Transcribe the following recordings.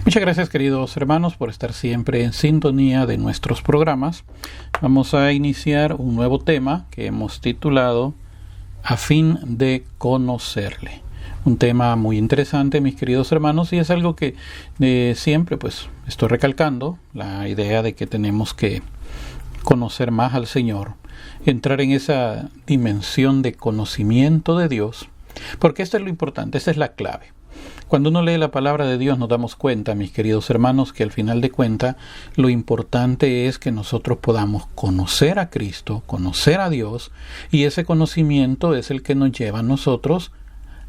Muchas gracias, queridos hermanos, por estar siempre en sintonía de nuestros programas. Vamos a iniciar un nuevo tema que hemos titulado A fin de conocerle. Un tema muy interesante, mis queridos hermanos, y es algo que siempre pues estoy recalcando, la idea de que tenemos que conocer más al Señor, entrar en esa dimensión de conocimiento de Dios, porque esto es lo importante, esta es la clave. Cuando uno lee la palabra de Dios nos damos cuenta, mis queridos hermanos, que al final de cuentas lo importante es que nosotros podamos conocer a Cristo, conocer a Dios, y ese conocimiento es el que nos lleva a nosotros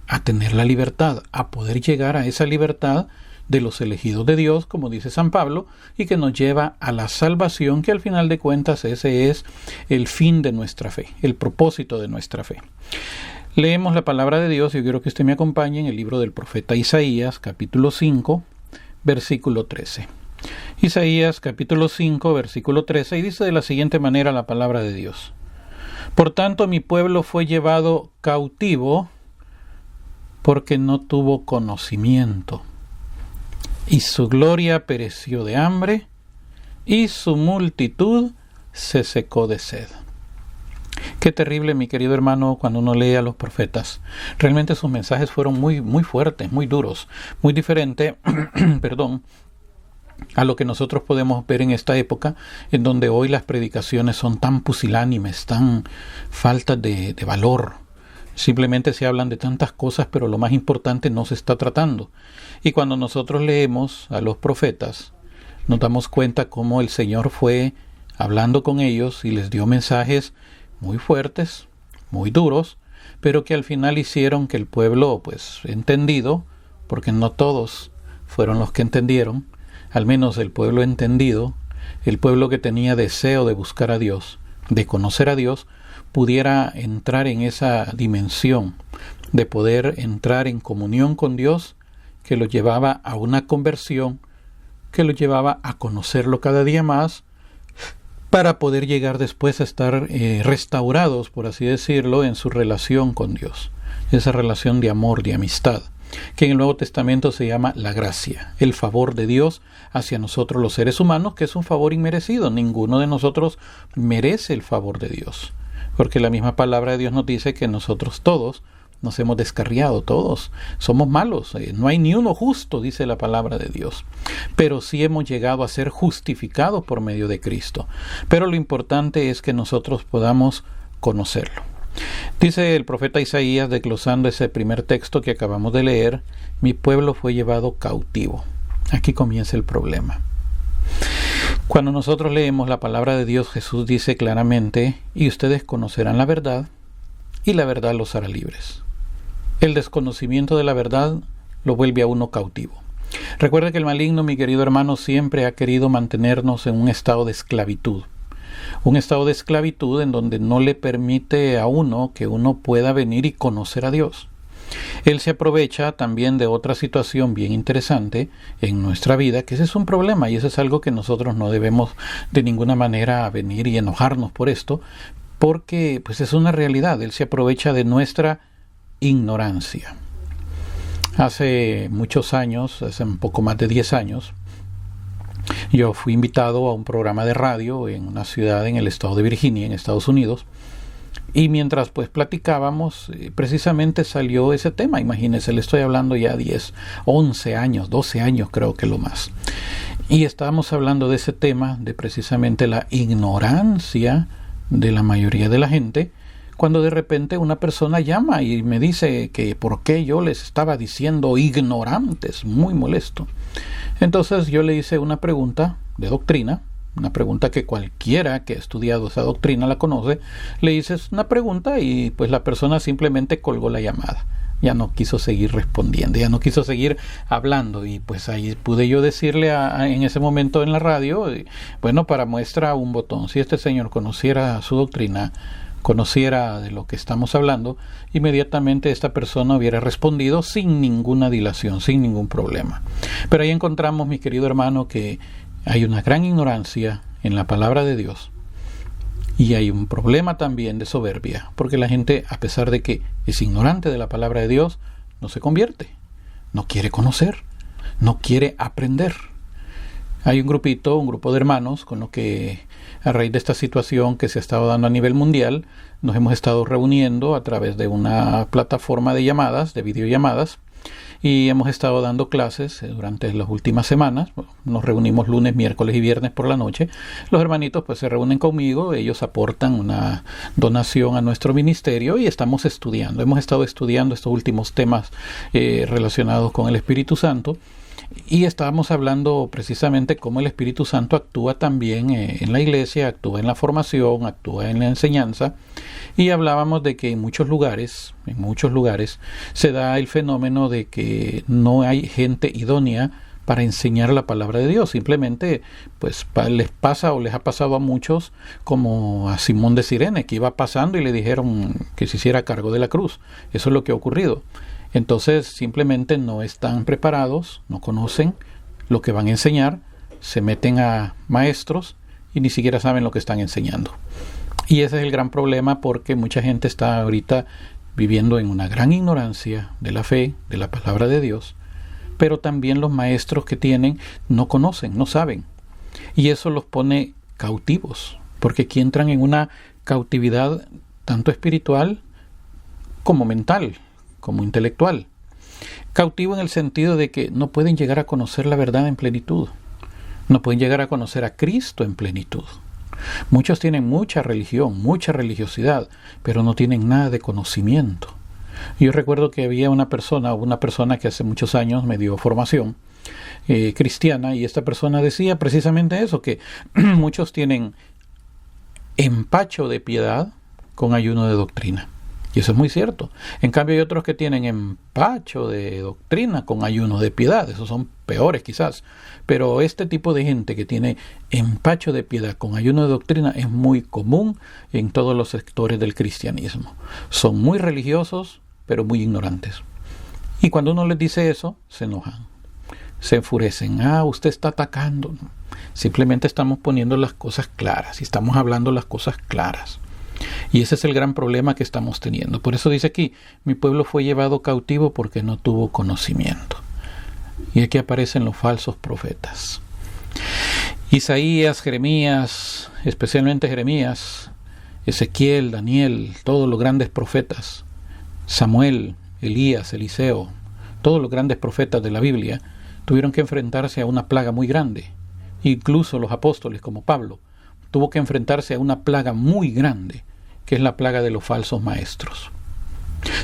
a tener la libertad, a poder llegar a esa libertad de los elegidos de Dios, como dice San Pablo, y que nos lleva a la salvación, que al final de cuentas ese es el fin de nuestra fe, el propósito de nuestra fe. Leemos la palabra de Dios y yo quiero que usted me acompañe en el libro del profeta Isaías, capítulo 5, versículo 13. Isaías, capítulo 5, versículo 13, y dice de la siguiente manera la palabra de Dios: Por tanto, mi pueblo fue llevado cautivo porque no tuvo conocimiento, y su gloria pereció de hambre, y su multitud se secó de sed. Qué terrible, mi querido hermano, cuando uno lee a los profetas. Realmente sus mensajes fueron muy fuertes, muy duros, muy diferente, a lo que nosotros podemos ver en esta época, en donde hoy las predicaciones son tan pusilánimes, tan faltas de valor. Simplemente se hablan de tantas cosas, pero lo más importante no se está tratando. Y cuando nosotros leemos a los profetas, nos damos cuenta cómo el Señor fue hablando con ellos y les dio mensajes muy fuertes, muy duros, pero que al final hicieron que el pueblo, pues entendido, porque no todos fueron los que entendieron, al menos el pueblo entendido, el pueblo que tenía deseo de buscar a Dios, de conocer a Dios, pudiera entrar en esa dimensión de poder entrar en comunión con Dios, que lo llevaba a una conversión, que lo llevaba a conocerlo cada día más, para poder llegar después a estar restaurados, por así decirlo, en su relación con Dios. Esa relación de amor, de amistad, que en el Nuevo Testamento se llama la gracia, el favor de Dios hacia nosotros los seres humanos, que es un favor inmerecido. Ninguno de nosotros merece el favor de Dios, porque la misma palabra de Dios nos dice que nosotros todos nos hemos descarriado, todos somos malos, no hay ni uno justo, dice la palabra de Dios, pero sí hemos llegado a ser justificados por medio de Cristo. Pero lo importante es que nosotros podamos conocerlo. Dice el profeta Isaías, desglosando ese primer texto que acabamos de leer: mi pueblo fue llevado cautivo. Aquí comienza el problema. Cuando nosotros leemos la palabra de Dios, Jesús dice claramente: y ustedes conocerán la verdad, y la verdad los hará libres. El desconocimiento de la verdad lo vuelve a uno cautivo. Recuerde que el maligno, mi querido hermano, siempre ha querido mantenernos en un estado de esclavitud. Un estado de esclavitud en donde no le permite a uno que uno pueda venir y conocer a Dios. Él se aprovecha también de otra situación bien interesante en nuestra vida, que ese es un problema, y eso es algo que nosotros no debemos de ninguna manera venir y enojarnos por esto, porque pues es una realidad. Él se aprovecha de nuestra ignorancia. Hace muchos años, hace un poco más de 10 años, yo fui invitado a un programa de radio en una ciudad en el estado de Virginia, en Estados Unidos, y mientras pues platicábamos, precisamente salió ese tema. Imagínense, le estoy hablando ya 10, 11 años, 12 años creo que lo más. Y estábamos hablando de ese tema, de precisamente la ignorancia de la mayoría de la gente, cuando de repente una persona llama y me dice que por qué yo les estaba diciendo ignorantes, muy molesto. Entonces yo le hice una pregunta de doctrina, una pregunta que cualquiera que ha estudiado esa doctrina la conoce. Le hice una pregunta y pues la persona simplemente colgó la llamada. Ya no quiso seguir respondiendo, ya no quiso seguir hablando, y pues ahí pude yo decirle en ese momento en la radio, bueno, para muestra un botón: si este señor conociera su doctrina, conociera de lo que estamos hablando, inmediatamente esta persona hubiera respondido sin ninguna dilación, sin ningún problema. Pero ahí encontramos, mi querido hermano, que hay una gran ignorancia en la palabra de Dios, y hay un problema también de soberbia, porque la gente, a pesar de que es ignorante de la palabra de Dios, no se convierte, no quiere conocer. no quiere aprender. Hay un grupo de hermanos con lo que, a raíz de esta situación que se ha estado dando a nivel mundial, nos hemos estado reuniendo a través de una plataforma de llamadas, de videollamadas, y hemos estado dando clases durante las últimas semanas. Nos reunimos lunes, miércoles y viernes por la noche. Los hermanitos pues se reúnen conmigo, ellos aportan una donación a nuestro ministerio y estamos estudiando. Hemos estado estudiando estos últimos temas relacionados con el Espíritu Santo. Y estábamos hablando precisamente cómo el Espíritu Santo actúa también en la iglesia, actúa en la formación, actúa en la enseñanza, y hablábamos de que en muchos lugares se da el fenómeno de que no hay gente idónea para enseñar la palabra de Dios. Simplemente pues les pasa o les ha pasado a muchos, como a Simón de Cirene, que iba pasando y le dijeron que se hiciera cargo de la cruz. Eso es lo que ha ocurrido. Entonces simplemente no están preparados, no conocen lo que van a enseñar, se meten a maestros y ni siquiera saben lo que están enseñando. Y ese es el gran problema, porque mucha gente está ahorita viviendo en una gran ignorancia de la fe, de la palabra de Dios, pero también los maestros que tienen no conocen, no saben. Y eso los pone cautivos, porque aquí entran en una cautividad tanto espiritual como mental, como intelectual. Cautivo en el sentido de que no pueden llegar a conocer la verdad en plenitud. No pueden llegar a conocer a Cristo en plenitud. Muchos tienen mucha religión, mucha religiosidad, pero no tienen nada de conocimiento. Yo recuerdo que había una persona que hace muchos años me dio formación cristiana, y esta persona decía precisamente eso, que muchos tienen empacho de piedad con ayuno de doctrina. Y eso es muy cierto. En cambio hay otros que tienen empacho de doctrina con ayuno de piedad. Esos son peores quizás. Pero este tipo de gente que tiene empacho de piedad con ayuno de doctrina es muy común en todos los sectores del cristianismo. Son muy religiosos, pero muy ignorantes. Y cuando uno les dice eso, se enojan. Se enfurecen. Usted está atacando. Simplemente estamos poniendo las cosas claras y estamos hablando las cosas claras. Y ese es el gran problema que estamos teniendo. Por eso dice aquí, mi pueblo fue llevado cautivo porque no tuvo conocimiento. Y aquí aparecen los falsos profetas. Isaías, Jeremías, especialmente Jeremías, Ezequiel, Daniel, todos los grandes profetas, Samuel, Elías, Eliseo, todos los grandes profetas de la Biblia tuvieron que enfrentarse a una plaga muy grande. Incluso los apóstoles como Pablo tuvo que enfrentarse a una plaga muy grande, que es la plaga de los falsos maestros.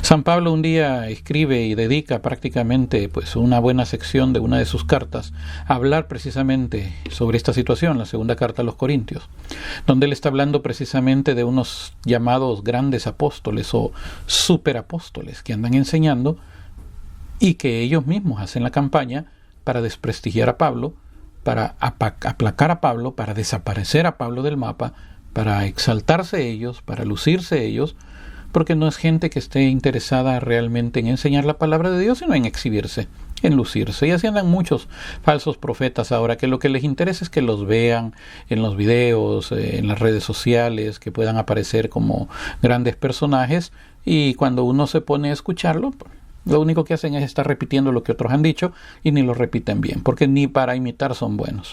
San Pablo un día escribe y dedica prácticamente una buena sección de una de sus cartas a hablar precisamente sobre esta situación, la segunda carta a los Corintios, donde él está hablando precisamente de unos llamados grandes apóstoles o superapóstoles que andan enseñando y que ellos mismos hacen la campaña para desprestigiar a Pablo, para aplacar a Pablo, para desaparecer a Pablo del mapa, para exaltarse ellos, para lucirse ellos, porque no es gente que esté interesada realmente en enseñar la palabra de Dios, sino en exhibirse, en lucirse. Y así andan muchos falsos profetas ahora, que lo que les interesa es que los vean en los videos, en las redes sociales, que puedan aparecer como grandes personajes, y cuando uno se pone a escucharlo, lo único que hacen es estar repitiendo lo que otros han dicho y ni lo repiten bien, porque ni para imitar son buenos.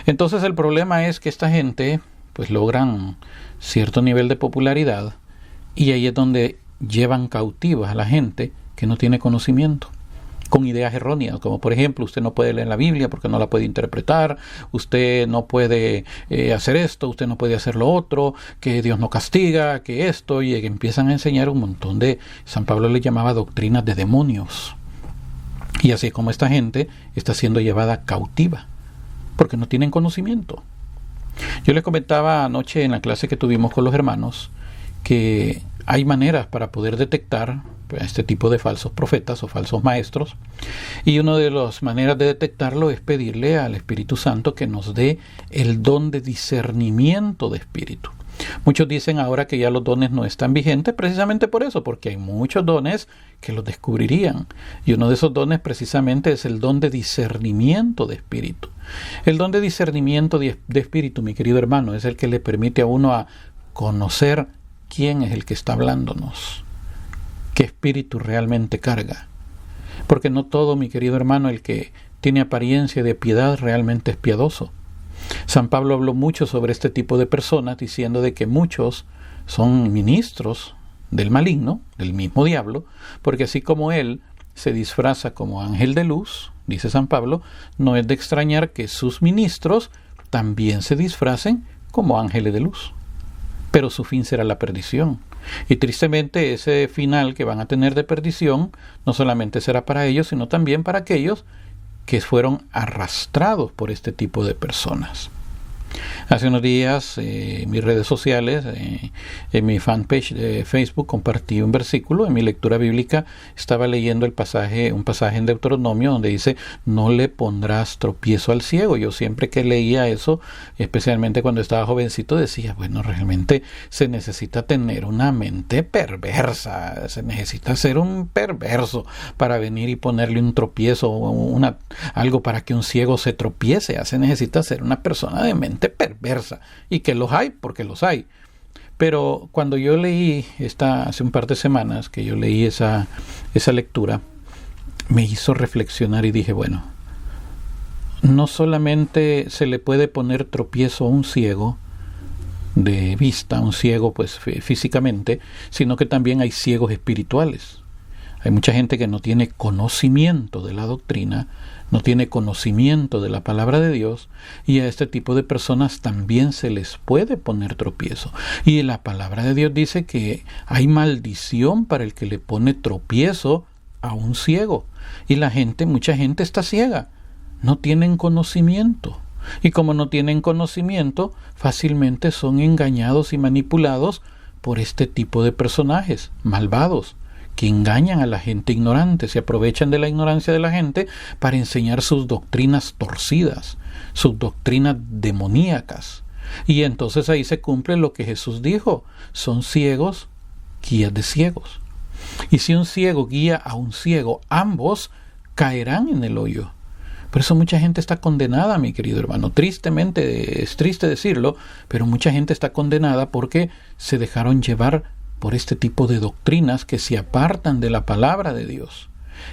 Entonces el problema es que esta gente logran cierto nivel de popularidad, y ahí es donde llevan cautivas a la gente que no tiene conocimiento, con ideas erróneas, como por ejemplo, usted no puede leer la Biblia porque no la puede interpretar, usted no puede hacer esto, usted no puede hacer lo otro, que Dios no castiga, que esto, y empiezan a enseñar un montón de, San Pablo le llamaba doctrinas de demonios. Y así es como esta gente está siendo llevada cautiva, porque no tienen conocimiento. Yo les comentaba anoche en la clase que tuvimos con los hermanos que hay maneras para poder detectar este tipo de falsos profetas o falsos maestros, y una de las maneras de detectarlo es pedirle al Espíritu Santo que nos dé el don de discernimiento de espíritu. Muchos dicen ahora que ya los dones no están vigentes precisamente por eso, porque hay muchos dones que los descubrirían, y uno de esos dones precisamente es el don de discernimiento de espíritu. El don de discernimiento de espíritu, mi querido hermano, es el que le permite a uno a conocer quién es el que está hablándonos, qué espíritu realmente carga. Porque no todo, mi querido hermano, el que tiene apariencia de piedad, realmente es piadoso. San Pablo habló mucho sobre este tipo de personas, diciendo de que muchos son ministros del maligno, del mismo diablo, porque así como él se disfraza como ángel de luz, dice San Pablo, no es de extrañar que sus ministros también se disfracen como ángeles de luz. Pero su fin será la perdición. Y tristemente ese final que van a tener de perdición no solamente será para ellos, sino también para aquellos que fueron arrastrados por este tipo de personas. Hace unos días en mis redes sociales, en mi fanpage de Facebook, compartí un versículo. En mi lectura bíblica estaba leyendo un pasaje en Deuteronomio donde dice: no le pondrás tropiezo al ciego. Yo siempre que leía eso, especialmente cuando estaba jovencito, decía, bueno, realmente se necesita tener una mente perversa, se necesita ser un perverso para venir y ponerle un tropiezo, algo para que un ciego se tropiece. Se necesita ser una persona de mente perversa, y que los hay, porque los hay. Pero cuando yo leí hace un par de semanas que yo leí esa lectura, me hizo reflexionar y dije, bueno, no solamente se le puede poner tropiezo a un ciego de vista, un ciego pues físicamente, sino que también hay ciegos espirituales. Hay mucha gente que no tiene conocimiento de la doctrina, no tiene conocimiento de la palabra de Dios, y a este tipo de personas también se les puede poner tropiezo. Y la palabra de Dios dice que hay maldición para el que le pone tropiezo a un ciego. Y mucha gente está ciega, no tienen conocimiento. Y como no tienen conocimiento, fácilmente son engañados y manipulados por este tipo de personajes malvados, que engañan a la gente ignorante, se aprovechan de la ignorancia de la gente para enseñar sus doctrinas torcidas, sus doctrinas demoníacas. Y entonces ahí se cumple lo que Jesús dijo: son ciegos, guías de ciegos. Y si un ciego guía a un ciego, ambos caerán en el hoyo. Por eso mucha gente está condenada, mi querido hermano. Tristemente, es triste decirlo, pero mucha gente está condenada porque se dejaron llevar por este tipo de doctrinas que se apartan de la palabra de Dios.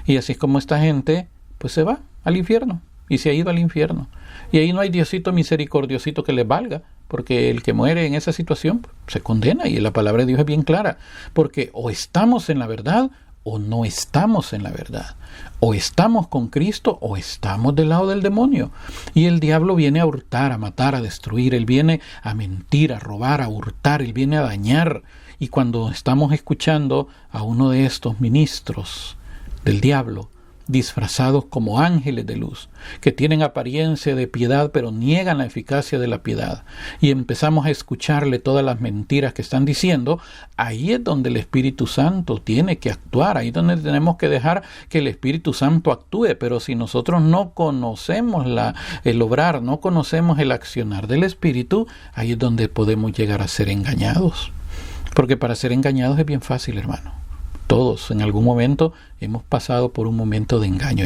Y así es como esta gente pues se va al infierno, y se ha ido al infierno. Y ahí no hay Diosito misericordiosito que les valga, porque el que muere en esa situación se condena, y la palabra de Dios es bien clara, porque o estamos en la verdad o no estamos en la verdad. O estamos con Cristo o estamos del lado del demonio. Y el diablo viene a hurtar, a matar, a destruir. Él viene a mentir, a robar, a hurtar. Él viene a dañar. Y cuando estamos escuchando a uno de estos ministros del diablo, disfrazados como ángeles de luz, que tienen apariencia de piedad pero niegan la eficacia de la piedad, y empezamos a escucharle todas las mentiras que están diciendo, ahí es donde el Espíritu Santo tiene que actuar, ahí es donde tenemos que dejar que el Espíritu Santo actúe. Pero si nosotros no conocemos el obrar, no conocemos el accionar del Espíritu, ahí es donde podemos llegar a ser engañados. Porque para ser engañados es bien fácil, hermano. Todos en algún momento hemos pasado por un momento de engaño.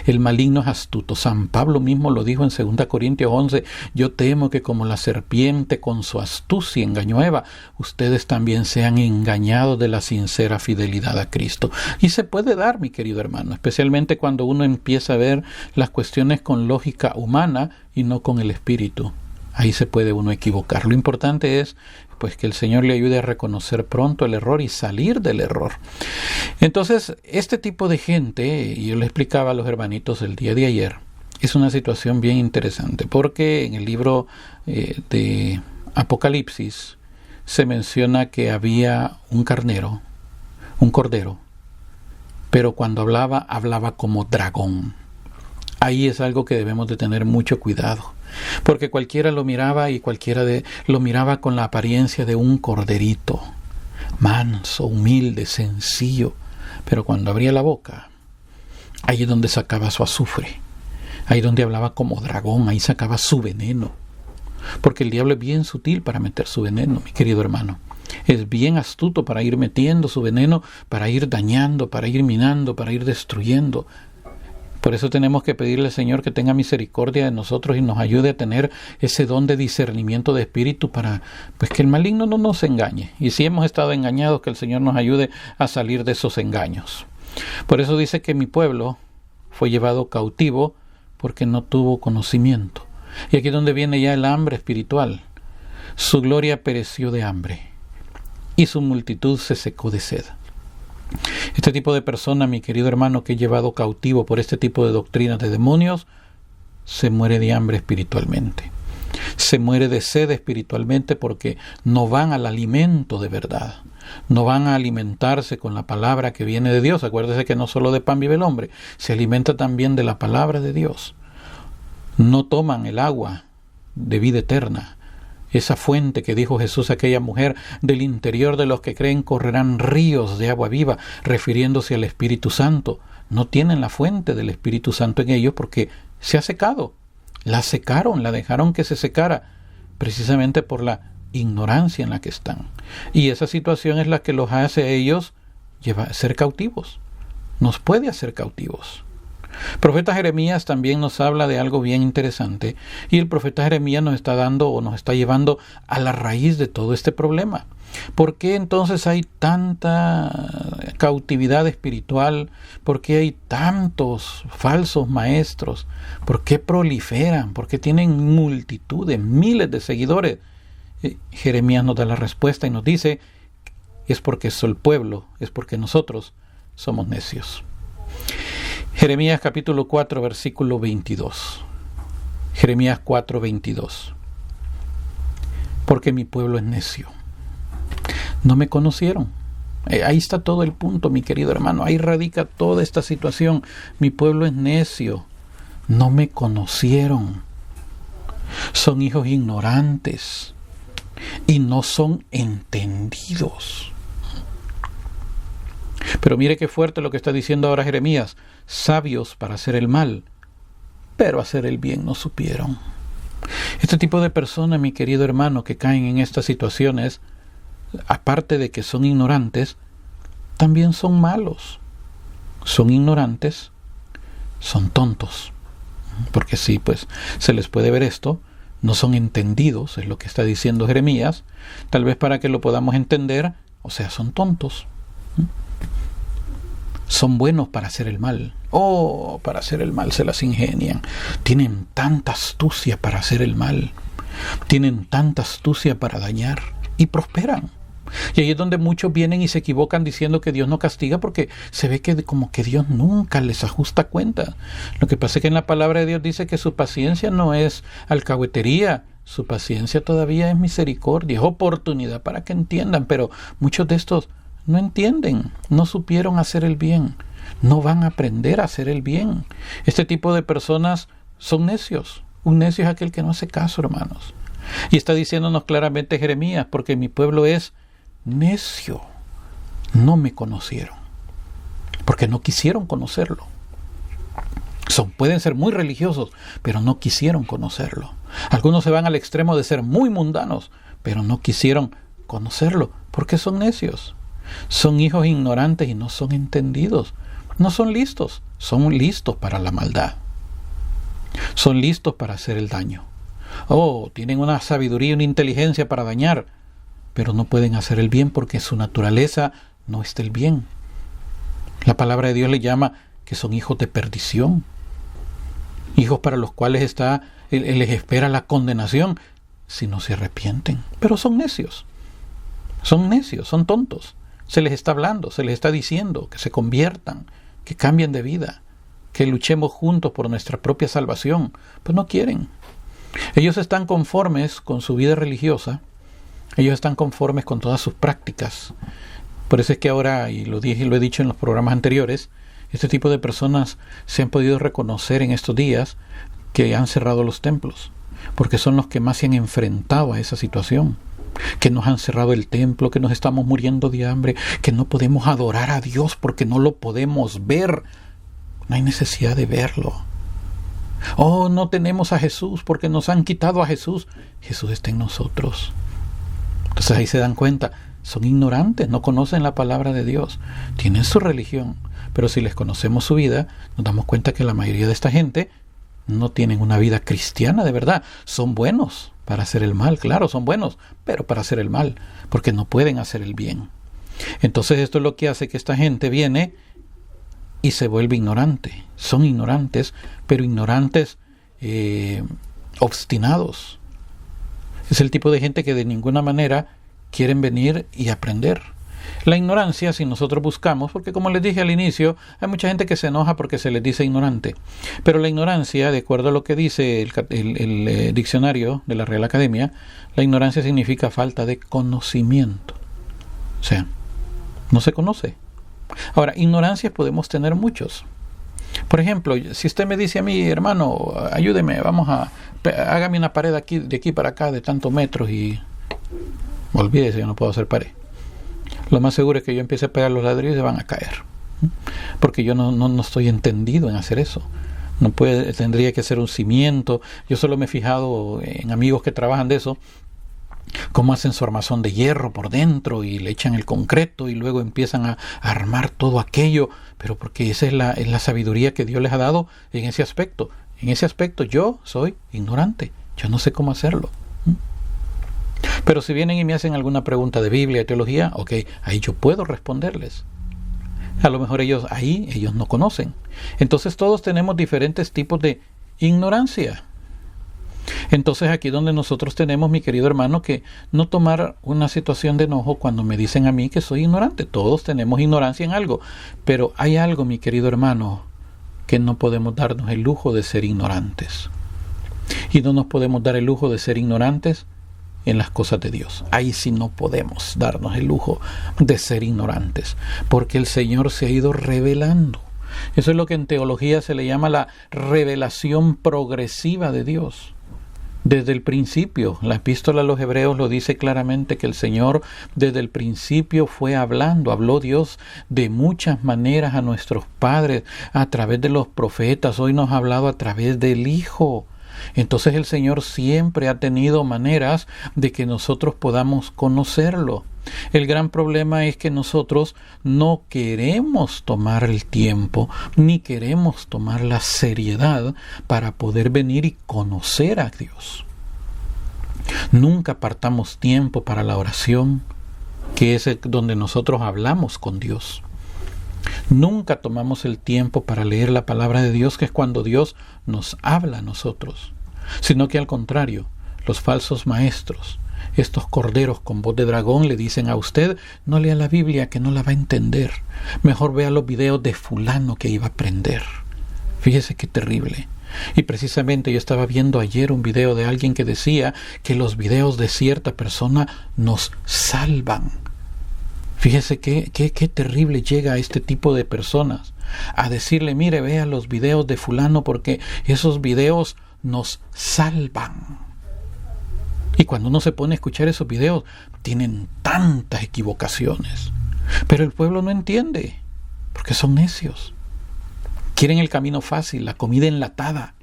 El maligno es astuto. San Pablo mismo lo dijo en 2 Corintios 11. Yo temo que como la serpiente con su astucia engañó a Eva, ustedes también sean engañados de la sincera fidelidad a Cristo. Y se puede dar, mi querido hermano, especialmente cuando uno empieza a ver las cuestiones con lógica humana y no con el Espíritu. Ahí se puede uno equivocar. Lo importante es pues que el Señor le ayude a reconocer pronto el error y salir del error. Entonces, este tipo de gente, y yo le explicaba a los hermanitos el día de ayer, es una situación bien interesante, porque en el libro de Apocalipsis se menciona que había un cordero, pero cuando hablaba como dragón. Ahí es algo que debemos de tener mucho cuidado, porque cualquiera lo miraba y lo miraba con la apariencia de un corderito, manso, humilde, sencillo, pero cuando abría la boca, ahí es donde sacaba su azufre, ahí donde hablaba como dragón, ahí sacaba su veneno, porque el diablo es bien sutil para meter su veneno, mi querido hermano. Es bien astuto para ir metiendo su veneno, para ir dañando, para ir minando, para ir destruyendo. Por eso tenemos que pedirle al Señor que tenga misericordia de nosotros y nos ayude a tener ese don de discernimiento de espíritu para pues que el maligno no nos engañe. Y si hemos estado engañados, que el Señor nos ayude a salir de esos engaños. Por eso dice que mi pueblo fue llevado cautivo porque no tuvo conocimiento. Y aquí es donde viene ya el hambre espiritual. Su gloria pereció de hambre y su multitud se secó de sed. Este tipo de persona, mi querido hermano, que es llevado cautivo por este tipo de doctrinas de demonios, se muere de hambre espiritualmente. Se muere de sed espiritualmente porque no van al alimento de verdad. No van a alimentarse con la palabra que viene de Dios. Acuérdese que no solo de pan vive el hombre, se alimenta también de la palabra de Dios. No toman el agua de vida eterna. Esa fuente que dijo Jesús a aquella mujer, del interior de los que creen correrán ríos de agua viva, refiriéndose al Espíritu Santo. No tienen la fuente del Espíritu Santo en ellos porque se ha secado. La secaron, la dejaron que se secara, precisamente por la ignorancia en la que están. Y esa situación es la que los hace a ellos ser cautivos. Nos puede hacer cautivos. El profeta Jeremías también nos habla de algo bien interesante, y el profeta Jeremías nos está dando o nos está llevando a la raíz de todo este problema. ¿Por qué entonces hay tanta cautividad espiritual? ¿Por qué hay tantos falsos maestros? ¿Por qué proliferan? ¿Por qué tienen multitudes, miles de seguidores? Jeremías nos da la respuesta y nos dice, es porque es el pueblo, es porque nosotros somos necios. Jeremías capítulo 4, versículo 22. Jeremías 4, 22. Porque mi pueblo es necio. No me conocieron. Ahí está todo el punto, mi querido hermano. Ahí radica toda esta situación. Mi pueblo es necio. No me conocieron. Son hijos ignorantes y no son entendidos. Pero mire qué fuerte lo que está diciendo ahora Jeremías. Sabios para hacer el mal, pero hacer el bien no supieron. Este tipo de personas, mi querido hermano, que caen en estas situaciones, aparte de que son ignorantes, también son malos. Son ignorantes, son tontos. Porque sí, pues se les puede ver esto. No son entendidos, es lo que está diciendo Jeremías. Tal vez para que lo podamos entender, o sea, son tontos. Son buenos para hacer el mal. Para hacer el mal se las ingenian. Tienen tanta astucia para hacer el mal. Tienen tanta astucia para dañar. Y prosperan. Y ahí es donde muchos vienen y se equivocan diciendo que Dios no castiga porque se ve que como que Dios nunca les ajusta cuenta. Lo que pasa es que en la palabra de Dios dice que su paciencia no es alcahuetería. Su paciencia todavía es misericordia, es oportunidad para que entiendan. Pero muchos de estos no entienden, no supieron hacer el bien, no van a aprender a hacer el bien. Este tipo de personas son necios. Un necio es aquel que no hace caso, hermanos. Y está diciéndonos claramente Jeremías, porque mi pueblo es necio. No me conocieron, porque no quisieron conocerlo. Pueden ser muy religiosos, pero no quisieron conocerlo. Algunos se van al extremo de ser muy mundanos, pero no quisieron conocerlo, porque son necios. Son hijos ignorantes y no son entendidos. No son listos para la maldad. Son listos para hacer el daño. Tienen una sabiduría y una inteligencia para dañar, pero no pueden hacer el bien porque su naturaleza no es el bien. La palabra de Dios le llama que son hijos de perdición. Hijos para los cuales les espera la condenación si no se arrepienten. Pero son necios. Son necios, son tontos. Se les está hablando, se les está diciendo que se conviertan, que cambien de vida, que luchemos juntos por nuestra propia salvación. Pues no quieren. Ellos están conformes con su vida religiosa, ellos están conformes con todas sus prácticas. Por eso es que ahora, y lo dije y lo he dicho en los programas anteriores, este tipo de personas se han podido reconocer en estos días que han cerrado los templos, porque son los que más se han enfrentado a esa situación. Que nos han cerrado el templo, que nos estamos muriendo de hambre, que no podemos adorar a Dios porque no lo podemos ver. No hay necesidad de verlo. No tenemos a Jesús porque nos han quitado a Jesús. Jesús está en nosotros. Entonces ahí se dan cuenta, son ignorantes, no conocen la palabra de Dios, tienen su religión, pero si les conocemos su vida, nos damos cuenta que la mayoría de esta gente no tienen una vida cristiana de verdad. Son buenos para hacer el mal, claro, son buenos, pero para hacer el mal, porque no pueden hacer el bien. Entonces esto es lo que hace que esta gente viene y se vuelve ignorante. Son ignorantes, pero ignorantes obstinados. Es el tipo de gente que de ninguna manera quieren venir y aprender. La ignorancia, si nosotros buscamos, porque como les dije al inicio, hay mucha gente que se enoja porque se les dice ignorante, pero la ignorancia, de acuerdo a lo que dice el diccionario de la Real Academia, la ignorancia significa falta de conocimiento. O sea, no se conoce. Ahora, ignorancias podemos tener muchos. Por ejemplo, si usted me dice a mí, hermano, ayúdeme, hágame una pared aquí, de aquí para acá de tantos metros, y olvídese, yo no puedo hacer pared. Lo más seguro es que yo empiece a pegar los ladrillos y se van a caer, porque yo no estoy entendido en hacer eso. Tendría que ser un cimiento. Yo solo me he fijado en amigos que trabajan de eso, cómo hacen su armazón de hierro por dentro y le echan el concreto y luego empiezan a armar todo aquello, pero porque esa es la sabiduría que Dios les ha dado en ese aspecto. En ese aspecto yo soy ignorante, yo no sé cómo hacerlo. Pero si vienen y me hacen alguna pregunta de Biblia, de teología, ok, ahí yo puedo responderles. A lo mejor ellos no conocen. Entonces todos tenemos diferentes tipos de ignorancia. Entonces aquí donde nosotros tenemos, mi querido hermano, que no tomar una situación de enojo cuando me dicen a mí que soy ignorante. Todos tenemos ignorancia en algo, pero hay algo, mi querido hermano, que no podemos darnos el lujo de ser ignorantes. Y no nos podemos dar el lujo de ser ignorantes en las cosas de Dios. Ahí sí no podemos darnos el lujo de ser ignorantes, porque el Señor se ha ido revelando. Eso es lo que en teología se le llama la revelación progresiva de Dios. Desde el principio, la epístola a los Hebreos lo dice claramente, que el Señor desde el principio fue habló Dios de muchas maneras a nuestros padres, a través de los profetas. Hoy nos ha hablado a través del Hijo. Entonces el Señor siempre ha tenido maneras de que nosotros podamos conocerlo. El gran problema es que nosotros no queremos tomar el tiempo, ni queremos tomar la seriedad para poder venir y conocer a Dios. Nunca apartamos tiempo para la oración, que es donde nosotros hablamos con Dios. Nunca tomamos el tiempo para leer la palabra de Dios, que es cuando Dios nos habla a nosotros, sino que al contrario, los falsos maestros, estos corderos con voz de dragón, le dicen a usted: no lea la Biblia, que no la va a entender, mejor vea los videos de fulano que iba a aprender. Fíjese qué terrible. Y precisamente yo estaba viendo ayer un video de alguien que decía que los videos de cierta persona nos salvan. Fíjese qué terrible llega a este tipo de personas, a decirle: mire, vea los videos de fulano porque esos videos nos salvan. Y cuando uno se pone a escuchar esos videos, tienen tantas equivocaciones. Pero el pueblo no entiende, porque son necios. Quieren el camino fácil, la comida enlatada.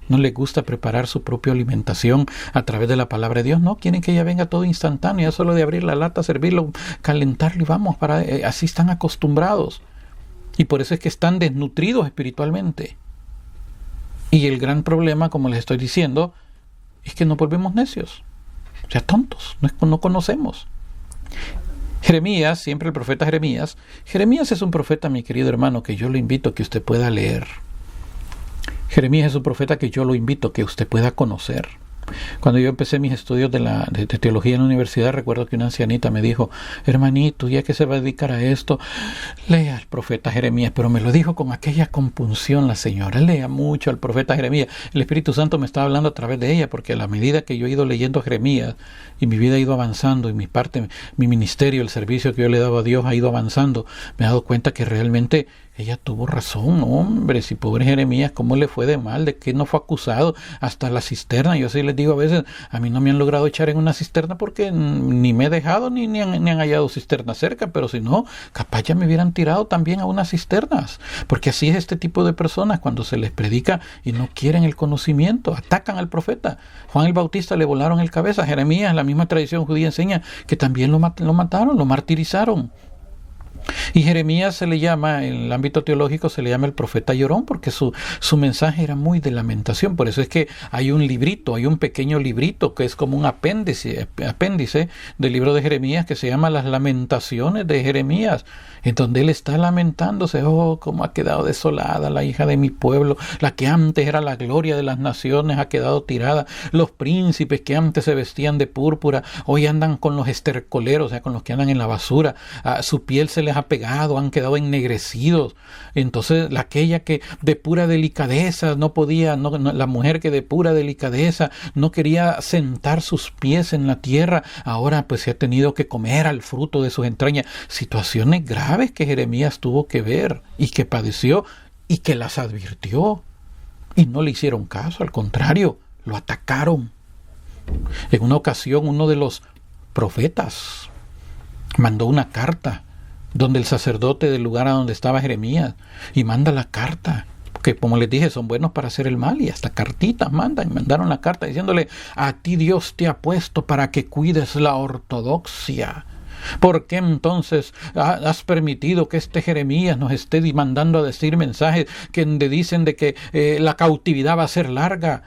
No les gusta preparar su propia alimentación a través de la palabra de Dios. No, quieren que ya venga todo instantáneo, ya solo de abrir la lata, servirlo, calentarlo y vamos, así están acostumbrados. Y por eso es que están desnutridos espiritualmente. Y el gran problema, como les estoy diciendo, es que nos volvemos necios. O sea, tontos, no conocemos. Jeremías, siempre el profeta Jeremías es un profeta, mi querido hermano, que yo lo invito a que usted pueda leer. Jeremías es un profeta que yo lo invito a que usted pueda conocer. Cuando yo empecé mis estudios de teología en la universidad, recuerdo que una ancianita me dijo: hermanito, ya que se va a dedicar a esto, lea al profeta Jeremías. Pero me lo dijo con aquella compunción la señora: lea mucho al profeta Jeremías. El Espíritu Santo me estaba hablando a través de ella, porque a la medida que yo he ido leyendo Jeremías y mi vida ha ido avanzando, y mi ministerio, el servicio que yo le he dado a Dios ha ido avanzando, me he dado cuenta que realmente ella tuvo razón. Hombre, si pobre Jeremías, ¿cómo le fue de mal? ¿De qué no fue acusado? Hasta la cisterna. Yo sí les digo a veces, a mí no me han logrado echar en una cisterna porque ni me he dejado, ni han hallado cisterna cerca, pero si no, capaz ya me hubieran tirado también a unas cisternas. Porque así es este tipo de personas, cuando se les predica y no quieren el conocimiento, atacan al profeta. Juan el Bautista le volaron el cabeza. Jeremías, la misma tradición judía enseña que también lo mataron, lo martirizaron. Y Jeremías se le llama, en el ámbito teológico se le llama el profeta llorón, porque su mensaje era muy de lamentación. Por eso es que hay un librito, hay un pequeño librito que es como un apéndice del libro de Jeremías, que se llama Las Lamentaciones de Jeremías, en donde él está lamentándose: oh, cómo ha quedado desolada la hija de mi pueblo, la que antes era la gloria de las naciones ha quedado tirada. Los príncipes que antes se vestían de púrpura, hoy andan con los estercoleros, o sea, con los que andan en la basura. Su piel se les ha pegado, han quedado ennegrecidos. Entonces aquella que de pura delicadeza no podía, la mujer que de pura delicadeza no quería sentar sus pies en la tierra, ahora pues se ha tenido que comer al fruto de sus entrañas. Situaciones graves que Jeremías tuvo que ver y que padeció y que las advirtió, y no le hicieron caso, al contrario, lo atacaron. En una ocasión uno de los profetas mandó una carta donde el sacerdote del lugar a donde estaba Jeremías, y manda la carta, porque como les dije, son buenos para hacer el mal, y hasta cartitas mandan, y mandaron la carta diciéndole: a ti Dios te ha puesto para que cuides la ortodoxia. ¿Por qué entonces has permitido que este Jeremías nos esté mandando a decir mensajes que dicen de que la cautividad va a ser larga?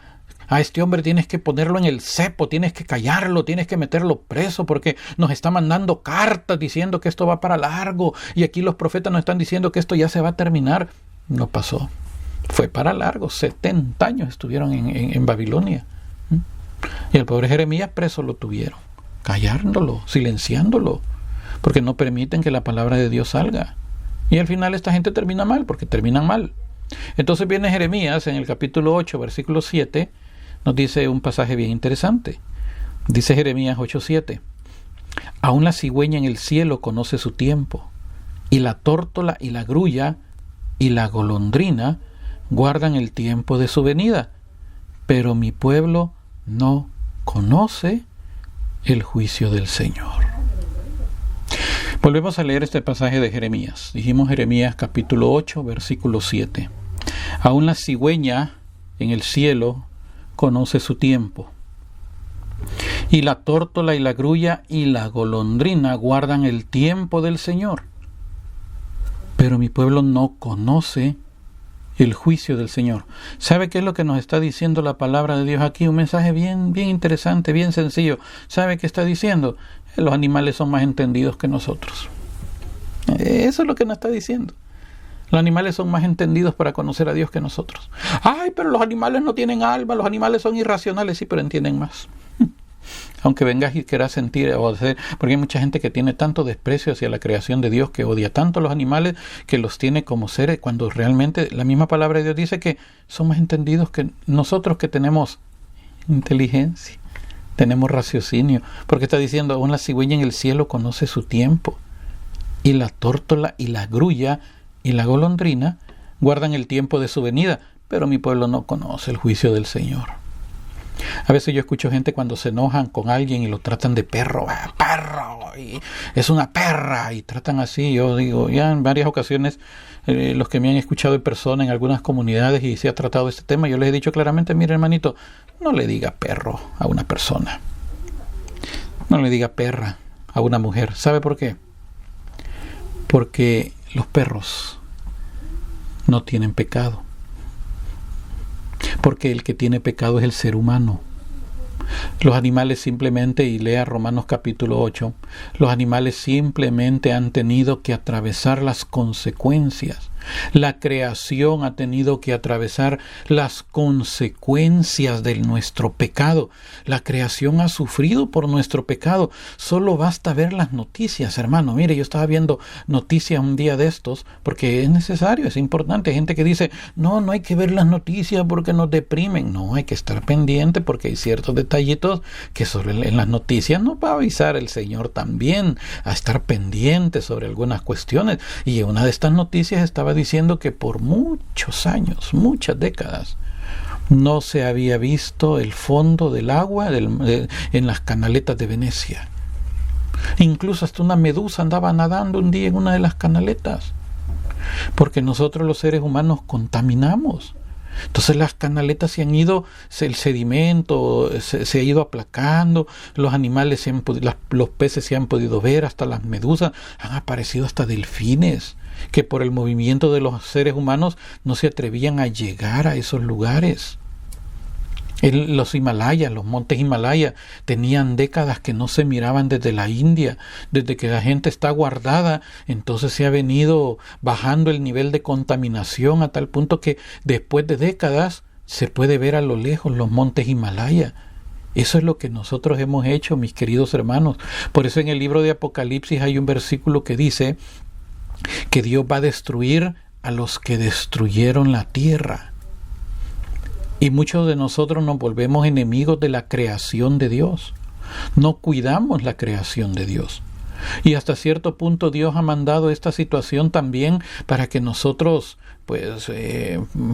A este hombre tienes que ponerlo en el cepo, tienes que callarlo, tienes que meterlo preso, porque nos está mandando cartas diciendo que esto va para largo, y aquí los profetas nos están diciendo que esto ya se va a terminar. No pasó, fue para largo. 70 años estuvieron en Babilonia, y el pobre Jeremías preso lo tuvieron, callándolo, silenciándolo, porque no permiten que la palabra de Dios salga. Y al final esta gente termina mal, porque terminan mal. Entonces viene Jeremías en el capítulo 8, versículo 7, nos dice un pasaje bien interesante. Dice Jeremías 8:7: aún la cigüeña en el cielo conoce su tiempo, y la tórtola y la grulla y la golondrina guardan el tiempo de su venida, pero mi pueblo no conoce el juicio del Señor. Volvemos a leer este pasaje de Jeremías. Dijimos Jeremías capítulo 8, versículo 7. Aún la cigüeña en el cielo conoce su tiempo, y la tórtola y la grulla y la golondrina guardan el tiempo del Señor, pero mi pueblo no conoce el juicio del Señor. ¿Sabe qué es lo que nos está diciendo la palabra de Dios aquí? Un mensaje bien interesante, bien sencillo. ¿Sabe qué está diciendo? Los animales son más entendidos que nosotros. Eso es lo que nos está diciendo. Los animales son más entendidos para conocer a Dios que nosotros. Ay, pero los animales no tienen alma, los animales son irracionales. Sí, pero entienden más. Aunque vengas y quieras sentir o hacer, porque hay mucha gente que tiene tanto desprecio hacia la creación de Dios, que odia tanto a los animales, que los tiene como seres, cuando realmente la misma palabra de Dios dice que son más entendidos que nosotros, que tenemos inteligencia, tenemos raciocinio, porque está diciendo: aún la cigüeña en el cielo conoce su tiempo, y la tórtola y la grulla y la golondrina guardan el tiempo de su venida, pero mi pueblo no conoce el juicio del Señor. A veces yo escucho gente cuando se enojan con alguien y lo tratan de perro, y es una perra, y tratan así. Yo digo, ya en varias ocasiones, los que me han escuchado en persona en algunas comunidades y se ha tratado este tema, yo les he dicho claramente: mire, hermanito, no le diga perro a una persona, no le diga perra a una mujer. ¿Sabe por qué? Porque los perros no tienen pecado, porque el que tiene pecado es el ser humano. Los animales simplemente, y lea Romanos capítulo 8, los animales simplemente han tenido que atravesar las consecuencias. La creación ha tenido que atravesar las consecuencias de nuestro pecado. La creación ha sufrido por nuestro pecado. Solo basta ver las noticias, hermano. Mire, yo estaba viendo noticias un día de estos, porque es necesario, es importante. Hay gente que dice: no hay que ver las noticias porque nos deprimen. No, hay que estar pendiente, porque hay ciertos detallitos que en las noticias nos va a avisar el Señor también, a estar pendiente sobre algunas cuestiones. Y una de estas noticias estaba diciendo que por muchos años, muchas décadas, no se había visto el fondo del agua en las canaletas de Venecia. Incluso hasta una medusa andaba nadando un día en una de las canaletas, porque nosotros los seres humanos contaminamos. Entonces las canaletas se han ido, el sedimento se ha ido aplacando, los animales, los peces se han podido ver, hasta las medusas, han aparecido hasta delfines, que por el movimiento de los seres humanos no se atrevían a llegar a esos lugares. Los Himalayas, los montes Himalaya, tenían décadas que no se miraban desde la India. Desde que la gente está guardada, entonces se ha venido bajando el nivel de contaminación a tal punto que después de décadas se puede ver a lo lejos los montes Himalaya. Eso es lo que nosotros hemos hecho, mis queridos hermanos. Por eso en el libro de Apocalipsis hay un versículo que dice que Dios va a destruir a los que destruyeron la tierra. Y muchos de nosotros nos volvemos enemigos de la creación de Dios. No cuidamos la creación de Dios. Y hasta cierto punto Dios ha mandado esta situación también para que nosotros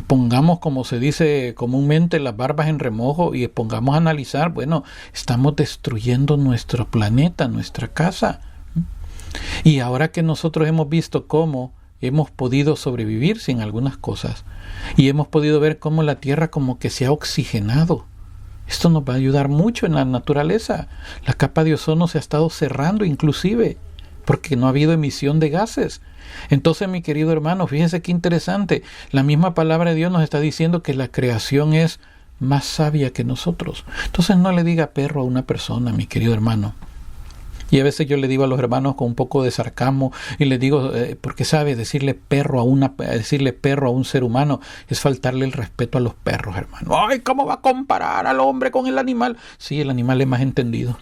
pongamos, como se dice comúnmente, las barbas en remojo y pongamos a analizar, bueno, estamos destruyendo nuestro planeta, nuestra casa. Y ahora que nosotros hemos visto cómo hemos podido sobrevivir sin algunas cosas y hemos podido ver cómo la tierra como que se ha oxigenado, esto nos va a ayudar mucho en la naturaleza. La capa de ozono se ha estado cerrando inclusive porque no ha habido emisión de gases. Entonces, mi querido hermano, fíjense qué interesante, la misma palabra de Dios nos está diciendo que la creación es más sabia que nosotros. Entonces no le diga perro a una persona, mi querido hermano. Y a veces yo le digo a los hermanos con un poco de sarcasmo y les digo, porque sabe, decirle perro a un ser humano es faltarle el respeto a los perros, hermano. Ay, ¿cómo va a comparar al hombre con el animal? Sí, el animal es más entendido.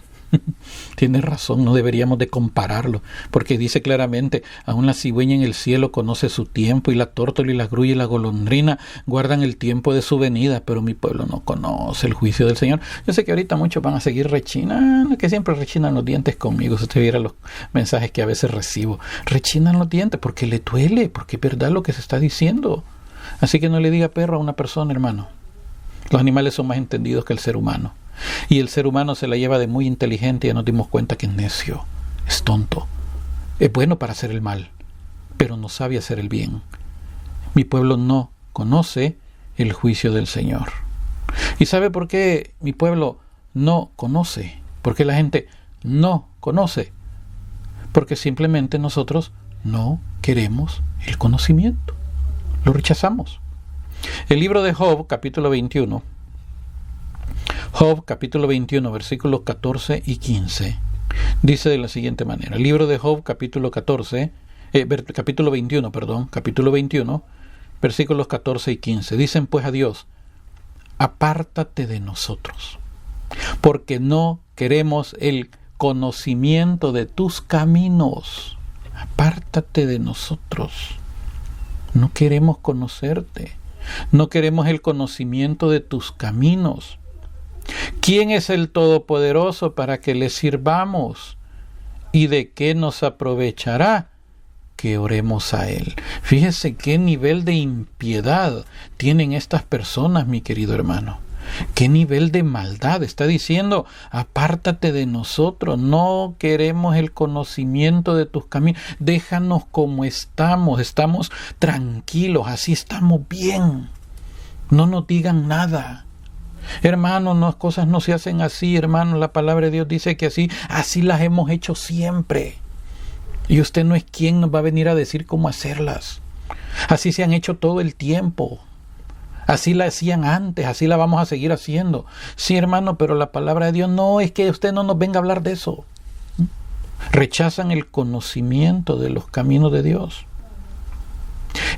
Tienes razón, no deberíamos de compararlo, porque dice claramente, aún la cigüeña en el cielo conoce su tiempo, y la tórtola y la grulla y la golondrina guardan el tiempo de su venida, pero mi pueblo no conoce el juicio del Señor. Yo sé que ahorita muchos van a seguir rechinando, que siempre rechinan los dientes conmigo. Si usted viera los mensajes que a veces recibo, rechinan los dientes porque le duele, porque es verdad lo que se está diciendo. Así que no le diga perro a una persona, hermano. Los animales son más entendidos que el ser humano. Y el ser humano se la lleva de muy inteligente y ya nos dimos cuenta que es necio, es tonto. Es bueno para hacer el mal, pero no sabe hacer el bien. Mi pueblo no conoce el juicio del Señor. ¿Y sabe por qué mi pueblo no conoce? ¿Por qué la gente no conoce? Porque simplemente nosotros no queremos el conocimiento. Lo rechazamos. El libro de Job, capítulo 21, Job, capítulo 21, versículos 14 y 15, dice de la siguiente manera. El libro de Job, capítulo 21, versículos 14 y 15. Dicen pues a Dios, apártate de nosotros, porque no queremos el conocimiento de tus caminos. Apártate de nosotros. No queremos conocerte. No queremos el conocimiento de tus caminos. ¿Quién es el Todopoderoso para que le sirvamos? ¿Y de qué nos aprovechará que oremos a Él? Fíjese qué nivel de impiedad tienen estas personas, mi querido hermano. Qué nivel de maldad. Está diciendo, apártate de nosotros, no queremos el conocimiento de tus caminos, déjanos como estamos tranquilos, así estamos bien, no nos digan nada. Hermano, las cosas no se hacen así, hermano. La palabra de Dios dice que así las hemos hecho siempre. Y usted no es quien nos va a venir a decir cómo hacerlas. Así se han hecho todo el tiempo. Así la hacían antes, así la vamos a seguir haciendo. Sí, hermano, pero la palabra de Dios no es que usted no nos venga a hablar de eso. Rechazan el conocimiento de los caminos de Dios.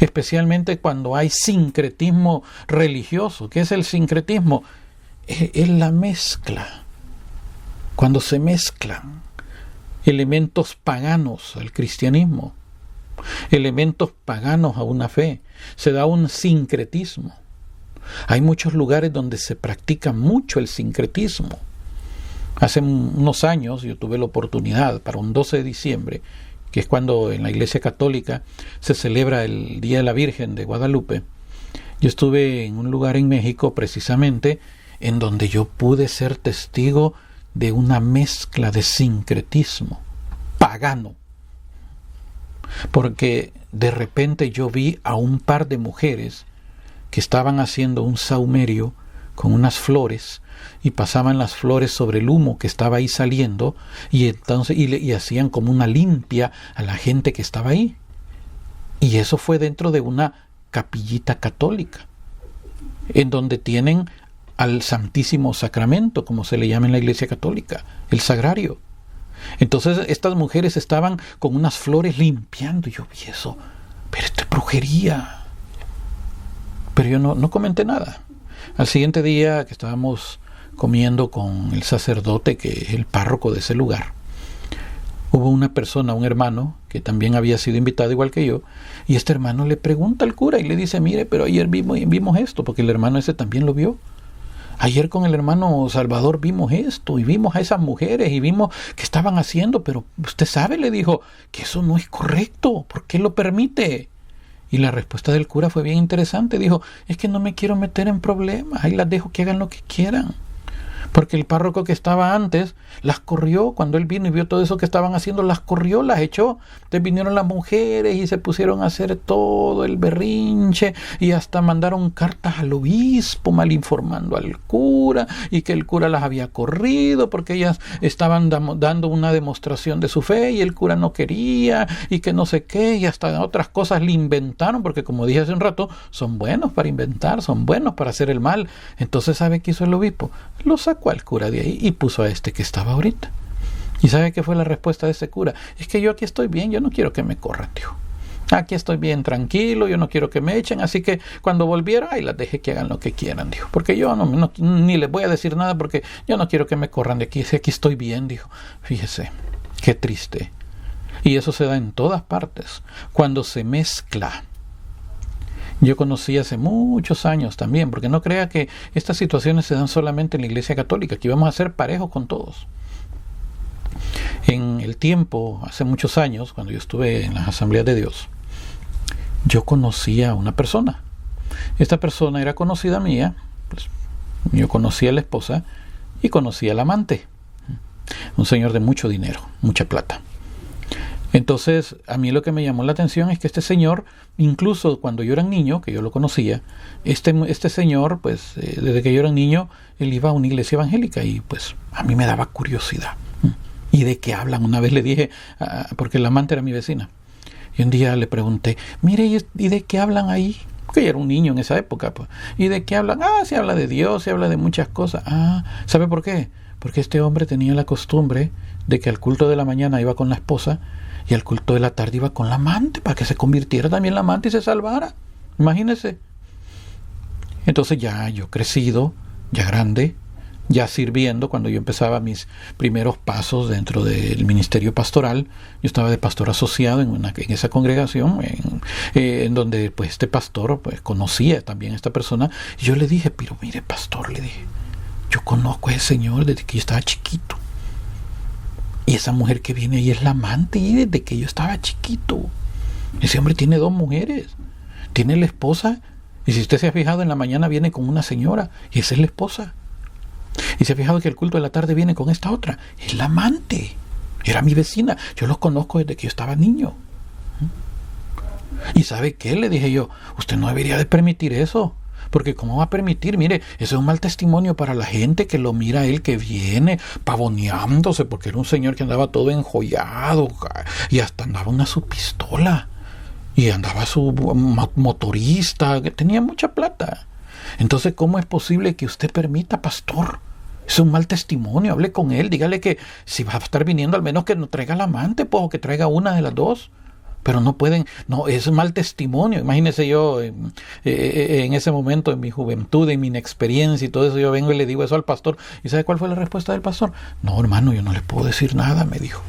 Especialmente cuando hay sincretismo religioso. ¿Qué es el sincretismo? Es la mezcla. Cuando se mezclan elementos paganos al cristianismo, elementos paganos a una fe, se da un sincretismo. Hay muchos lugares donde se practica mucho el sincretismo. Hace unos años yo tuve la oportunidad para un 12 de diciembre, que es cuando en la Iglesia Católica se celebra el Día de la Virgen de Guadalupe. Yo estuve en un lugar en México precisamente en donde yo pude ser testigo de una mezcla de sincretismo pagano. Porque de repente yo vi a un par de mujeres que estaban haciendo un saumerio con unas flores y pasaban las flores sobre el humo que estaba ahí saliendo y entonces y hacían como una limpia a la gente que estaba ahí. Y eso fue dentro de una capillita católica, en donde tienen al Santísimo Sacramento, como se le llama en la Iglesia Católica, el sagrario. Entonces estas mujeres estaban con unas flores limpiando, y yo vi eso, pero esto es brujería. Pero yo no comenté nada. Al siguiente día que estábamos comiendo con el sacerdote, que es el párroco de ese lugar, hubo una persona, un hermano, que también había sido invitado igual que yo, y este hermano le pregunta al cura y le dice, mire, pero ayer vimos esto, porque el hermano ese también lo vio. Ayer con el hermano Salvador vimos esto, y vimos a esas mujeres, y vimos que estaban haciendo, pero usted sabe, le dijo, que eso no es correcto, ¿por qué lo permite? Y la respuesta del cura fue bien interesante, dijo, es que no me quiero meter en problemas, ahí las dejo que hagan lo que quieran. Porque el párroco que estaba antes las corrió, cuando él vino y vio todo eso que estaban haciendo, las corrió, las echó. Entonces vinieron las mujeres y se pusieron a hacer todo el berrinche y hasta mandaron cartas al obispo mal informando al cura y que el cura las había corrido porque ellas estaban dando una demostración de su fe y el cura no quería y que no sé qué, y hasta otras cosas le inventaron, porque como dije hace un rato, son buenos para inventar, son buenos para hacer el mal. Entonces, ¿sabe qué hizo el obispo? Lo sacó al cura de ahí y puso a este que estaba ahorita. ¿Y sabe qué fue la respuesta de ese cura? Es que yo aquí estoy bien, yo no quiero que me corran, tío. Aquí estoy bien tranquilo, yo no quiero que me echen, así que cuando volviera, ahí las dejé que hagan lo que quieran, dijo. Porque yo ni les voy a decir nada porque yo no quiero que me corran de aquí, aquí estoy bien, dijo. Fíjese, qué triste. Y eso se da en todas partes. Cuando se mezcla. Yo conocí hace muchos años también, porque no crea que estas situaciones se dan solamente en la Iglesia Católica, que vamos a ser parejos con todos. En el tiempo, hace muchos años, cuando yo estuve en las Asambleas de Dios, yo conocí a una persona. Esta persona era conocida mía, pues, yo conocía a la esposa y conocía al amante, un señor de mucho dinero, mucha plata. Entonces, a mí lo que me llamó la atención es que este señor, incluso cuando yo era niño, que yo lo conocía, este señor, pues, desde que yo era niño, él iba a una iglesia evangélica y, pues, a mí me daba curiosidad. ¿Y de qué hablan? Una vez le dije, porque la amante era mi vecina, y un día le pregunté, mire, ¿y de qué hablan ahí? Porque yo era un niño en esa época, pues. ¿Y de qué hablan? Se habla de Dios, se habla de muchas cosas. ¿Sabe por qué? Porque este hombre tenía la costumbre de que al culto de la mañana iba con la esposa y al culto de la tarde iba con la amante, para que se convirtiera también la amante y se salvara. Imagínense. Entonces ya yo crecido, ya grande, ya sirviendo, cuando yo empezaba mis primeros pasos dentro del ministerio pastoral, yo estaba de pastor asociado en esa congregación, en donde pues este pastor pues conocía también a esta persona, y yo le dije, pero mire pastor, le dije, yo conozco a ese señor desde que yo estaba chiquito. Y esa mujer que viene ahí es la amante y desde que yo estaba chiquito. Ese hombre tiene 2 mujeres. Tiene la esposa. Y si usted se ha fijado, en la mañana viene con una señora. Y esa es la esposa. Y se ha fijado que el culto de la tarde viene con esta otra. Es la amante. Era mi vecina. Yo los conozco desde que yo estaba niño. ¿Y sabe qué? Le dije yo. Usted no debería de permitir eso. Porque ¿cómo va a permitir? Mire, eso es un mal testimonio para la gente que lo mira a él, que viene pavoneándose, porque era un señor que andaba todo enjollado y hasta andaba una su pistola y andaba su motorista, que tenía mucha plata. Entonces, ¿cómo es posible que usted permita, pastor? Es un mal testimonio. Hable con él, dígale que si va a estar viniendo, al menos que no traiga la amante, pues, o que traiga una de las dos. Pero no pueden, no, es un mal testimonio. Imagínese yo en ese momento, en mi juventud, en mi inexperiencia y todo eso, yo vengo y le digo eso al pastor. ¿Y sabe cuál fue la respuesta del pastor? No, hermano, yo no le puedo decir nada, me dijo.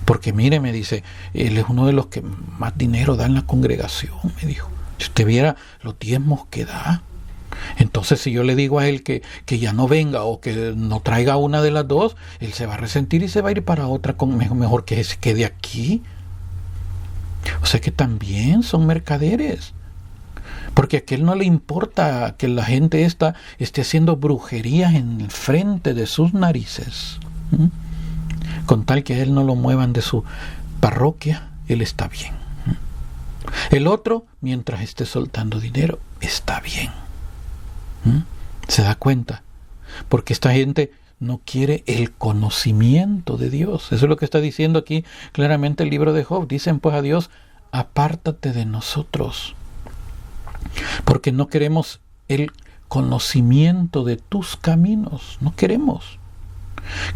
Porque mire, me dice, él es uno de los que más dinero da en la congregación, me dijo. Si usted viera los diezmos que da. Entonces, si yo le digo a él que ya no venga o que no traiga una de las dos, él se va a resentir y se va a ir para otra, mejor que se quede aquí. O sea que también son mercaderes, porque a aquel no le importa que la gente esté haciendo brujerías en el frente de sus narices. Con tal que a él no lo muevan de su parroquia, él está bien. El otro, mientras esté soltando dinero, está bien. ¿Se da cuenta? Porque esta gente no quiere el conocimiento de Dios. Eso es lo que está diciendo aquí claramente el libro de Job. Dicen pues a Dios, apártate de nosotros, porque no queremos el conocimiento de tus caminos. No queremos.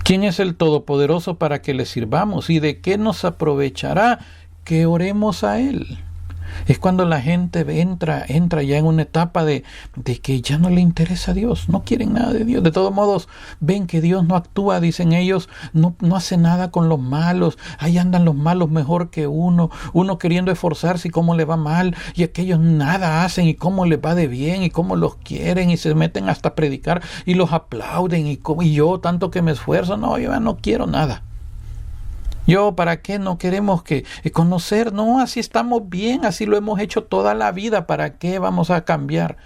¿Quién es el Todopoderoso para que le sirvamos? ¿Y de qué nos aprovechará que oremos a Él? Es cuando la gente entra ya en una etapa de que ya no le interesa a Dios, no quieren nada de Dios. De todos modos, ven que Dios no actúa, dicen ellos, no hace nada con los malos. Ahí andan los malos mejor que uno queriendo esforzarse y cómo le va mal, y aquellos nada hacen y cómo les va de bien y cómo los quieren y se meten hasta a predicar y los aplauden y yo tanto que me esfuerzo, no, yo ya no quiero nada. Yo, ¿para qué no queremos conocer? No, así estamos bien, así lo hemos hecho toda la vida, ¿para qué vamos a cambiar?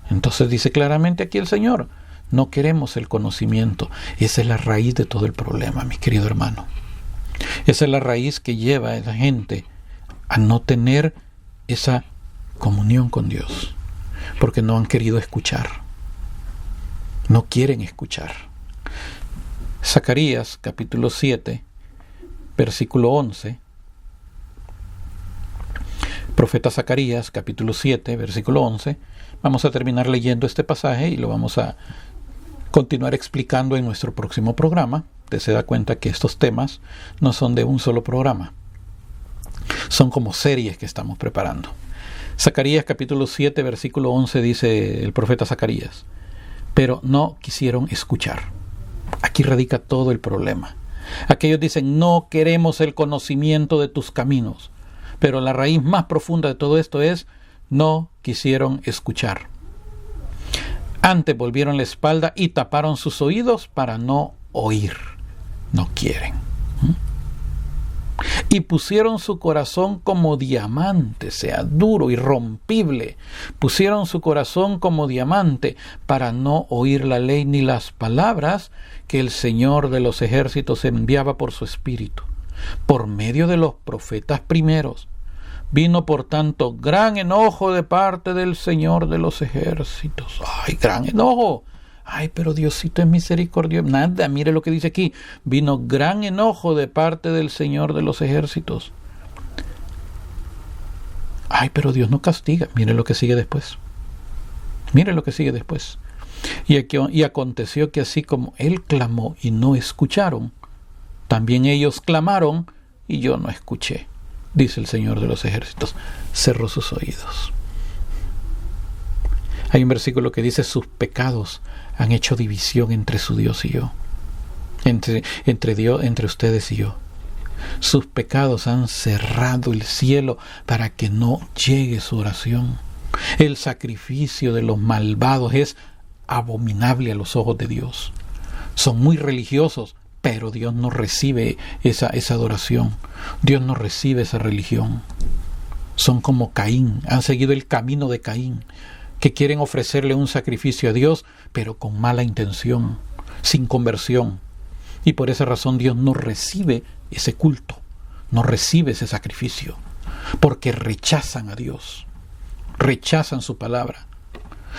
Entonces dice claramente aquí el Señor, no queremos el conocimiento. Esa es la raíz de todo el problema, mi querido hermano. Esa es la raíz que lleva a esa gente a no tener esa comunión con Dios, porque no han querido escuchar. No quieren escuchar. Zacarías, capítulo 7, versículo 11. Profeta Zacarías, capítulo 7, versículo 11. Vamos a terminar leyendo este pasaje y lo vamos a continuar explicando en nuestro próximo programa. Usted se da cuenta que estos temas no son de un solo programa. Son como series que estamos preparando. Zacarías, capítulo 7, versículo 11, dice el profeta Zacarías: pero no quisieron escuchar. Aquí radica todo el problema. Aquellos dicen, no queremos el conocimiento de tus caminos. Pero la raíz más profunda de todo esto es, no quisieron escuchar. Antes volvieron la espalda y taparon sus oídos para no oír. No quieren. Y pusieron su corazón como diamante, sea duro, irrompible. Pusieron su corazón como diamante para no oír la ley ni las palabras que el Señor de los ejércitos enviaba por su espíritu, por medio de los profetas primeros. Vino por tanto gran enojo de parte del Señor de los ejércitos. ¡Ay, gran enojo! Ay, pero Diosito es misericordioso. Nada, mire lo que dice aquí. Vino gran enojo de parte del Señor de los ejércitos. Ay, pero Dios no castiga. Mire lo que sigue después. Mire lo que sigue después. Y aconteció que así como él clamó y no escucharon, también ellos clamaron y yo no escuché. Dice el Señor de los ejércitos. Cerró sus oídos. Hay un versículo que dice, sus pecados han hecho división entre su Dios y yo. Entre Dios, entre ustedes y yo. Sus pecados han cerrado el cielo para que no llegue su oración. El sacrificio de los malvados es abominable a los ojos de Dios. Son muy religiosos, pero Dios no recibe esa adoración. Dios no recibe esa religión. Son como Caín, han seguido el camino de Caín, que quieren ofrecerle un sacrificio a Dios, pero con mala intención, sin conversión. Y por esa razón Dios no recibe ese culto, no recibe ese sacrificio, porque rechazan a Dios, rechazan su palabra.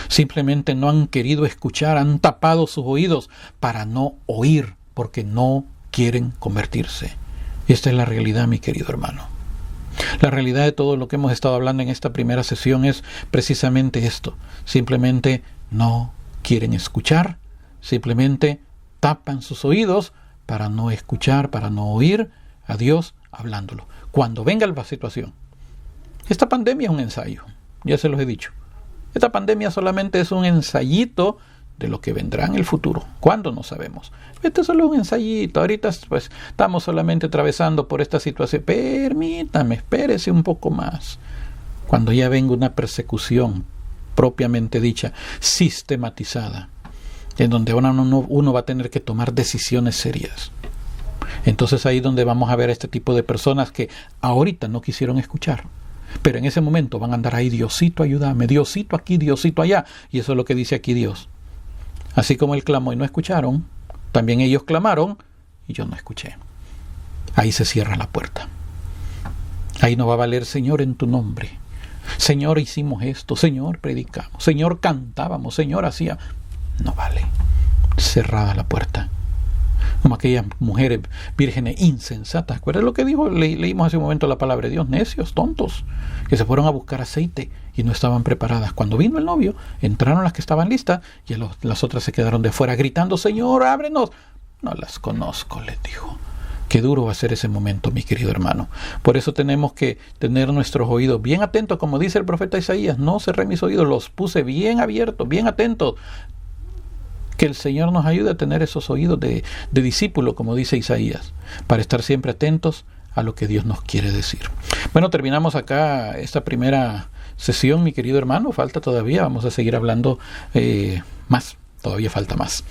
Simplemente no han querido escuchar, han tapado sus oídos para no oír, porque no quieren convertirse. Esta es la realidad, mi querido hermano. La realidad de todo lo que hemos estado hablando en esta primera sesión es precisamente esto. Simplemente no quieren escuchar, simplemente tapan sus oídos para no escuchar, para no oír a Dios hablándolo. Cuando venga la situación. Esta pandemia es un ensayo, ya se los he dicho. Esta pandemia solamente es un ensayito de lo que vendrá en el futuro. ¿Cuándo? No sabemos. Este es solo un ensayito. Ahorita pues estamos solamente atravesando por esta situación. Permítame, espérese un poco más. Cuando ya venga una persecución propiamente dicha, sistematizada, en donde uno va a tener que tomar decisiones serias. Entonces ahí es donde vamos a ver este tipo de personas que ahorita no quisieron escuchar. Pero en ese momento van a andar ahí, Diosito, ayúdame, Diosito aquí, Diosito allá. Y eso es lo que dice aquí Dios. Así como él clamó y no escucharon, también ellos clamaron y yo no escuché. Ahí se cierra la puerta. Ahí no va a valer Señor en tu nombre. Señor, hicimos esto. Señor, predicamos. Señor, cantábamos. Señor, hacía. No vale. Cerrada la puerta. Como aquellas mujeres vírgenes insensatas. ¿Recuerdas lo que dijo? Leímos hace un momento la palabra de Dios. Necios, tontos, que se fueron a buscar aceite y no estaban preparadas. Cuando vino el novio, entraron las que estaban listas y las otras se quedaron de afuera gritando: Señor, ábrenos. No las conozco, les dijo. Qué duro va a ser ese momento, mi querido hermano. Por eso tenemos que tener nuestros oídos bien atentos, como dice el profeta Isaías. No cerré mis oídos, los puse bien abiertos, bien atentos. Que el Señor nos ayude a tener esos oídos de discípulo, como dice Isaías, para estar siempre atentos a lo que Dios nos quiere decir. Bueno, terminamos acá esta primera sesión, mi querido hermano. Falta todavía, vamos a seguir hablando más. Todavía falta más.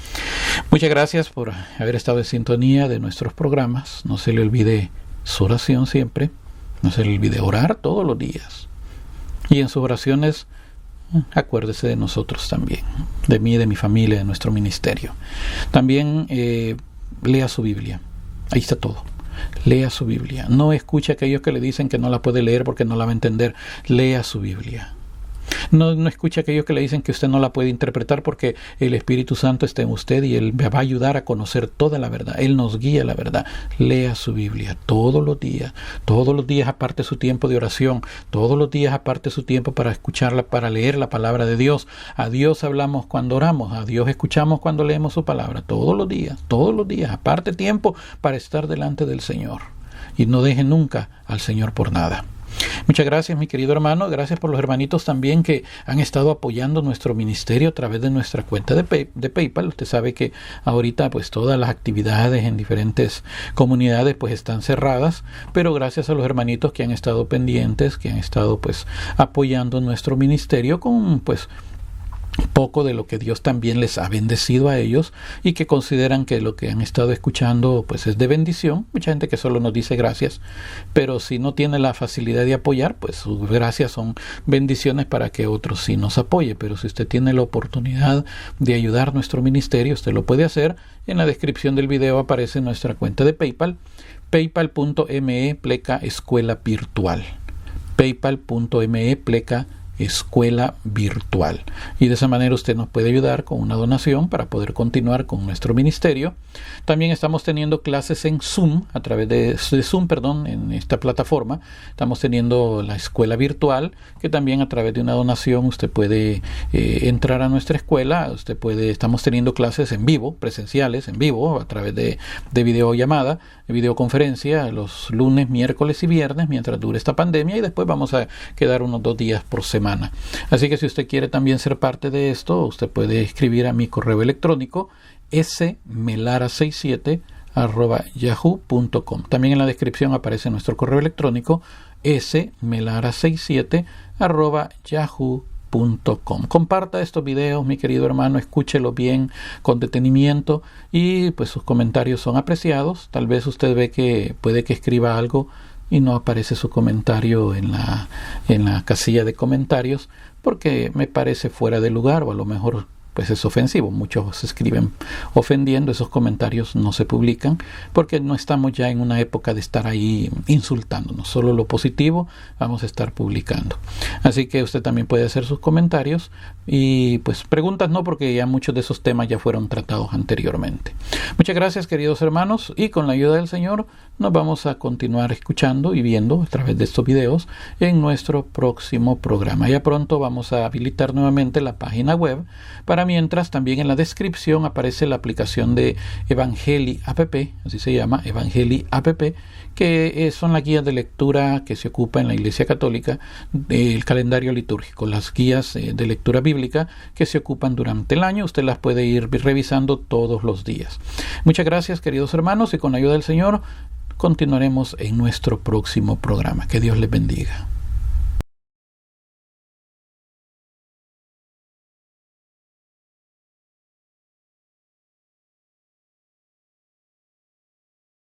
Muchas gracias por haber estado en sintonía de nuestros programas. No se le olvide su oración siempre. No se le olvide orar todos los días. Y en sus oraciones, acuérdese de nosotros también, de mí, de mi familia, de nuestro ministerio. También lea su Biblia. Ahí está todo. Lea su Biblia. No escuche a aquellos que le dicen que no la puede leer porque no la va a entender. Lea su Biblia. No escuche a aquellos que le dicen que usted no la puede interpretar porque el Espíritu Santo está en usted y Él va a ayudar a conocer toda la verdad. Él nos guía a la verdad. Lea su Biblia todos los días aparte su tiempo de oración, todos los días aparte su tiempo para escucharla, para leer la palabra de Dios. A Dios hablamos cuando oramos, a Dios escuchamos cuando leemos su palabra, todos los días, aparte tiempo para estar delante del Señor. Y no deje nunca al Señor por nada. Muchas gracias, mi querido hermano. Gracias por los hermanitos también que han estado apoyando nuestro ministerio a través de nuestra cuenta de PayPal. Usted sabe que ahorita pues todas las actividades en diferentes comunidades pues están cerradas, pero gracias a los hermanitos que han estado pendientes, que han estado pues apoyando nuestro ministerio con pues poco de lo que Dios también les ha bendecido a ellos y que consideran que lo que han estado escuchando pues es de bendición. Mucha gente que solo nos dice gracias, pero si no tiene la facilidad de apoyar, pues sus gracias son bendiciones para que otros sí nos apoye. Pero si usted tiene la oportunidad de ayudar nuestro ministerio, usted lo puede hacer. En la descripción del video aparece nuestra cuenta de PayPal, paypal.me/escuela virtual, paypal.me/escuela virtual, y de esa manera usted nos puede ayudar con una donación para poder continuar con nuestro ministerio. También estamos teniendo clases en Zoom, a través de Zoom, en esta plataforma. Estamos teniendo la escuela virtual, que también a través de una donación usted puede entrar a nuestra escuela. Estamos teniendo clases en vivo, presenciales, en vivo, a través de videollamada, de videoconferencia, los lunes, miércoles y viernes, mientras dure esta pandemia, y después vamos a quedar unos 2 días por semana. Así que si usted quiere también ser parte de esto, usted puede escribir a mi correo electrónico smelara67@yahoo.com. También en la descripción aparece nuestro correo electrónico smelara67@yahoo.com. Comparta estos videos, mi querido hermano, escúchelo bien, con detenimiento, y pues sus comentarios son apreciados. Tal vez usted ve que puede que escriba algo y no aparece su comentario en la casilla de comentarios porque me parece fuera de lugar, o a lo mejor pues es ofensivo. Muchos escriben ofendiendo, esos comentarios no se publican porque no estamos ya en una época de estar ahí insultándonos. Solo lo positivo vamos a estar publicando. Así que usted también puede hacer sus comentarios y pues preguntas no, porque ya muchos de esos temas ya fueron tratados anteriormente. Muchas gracias, queridos hermanos, y con la ayuda del Señor nos vamos a continuar escuchando y viendo a través de estos videos en nuestro próximo programa. Ya pronto vamos a habilitar nuevamente la página web. Para mientras, también en la descripción aparece la aplicación de Evangeli App, así se llama, Evangeli App, que son las guías de lectura que se ocupa en la Iglesia Católica, el calendario litúrgico, las guías de lectura bíblica que se ocupan durante el año. Usted las puede ir revisando todos los días. Muchas gracias, queridos hermanos, y con la ayuda del Señor continuaremos en nuestro próximo programa. Que Dios les bendiga.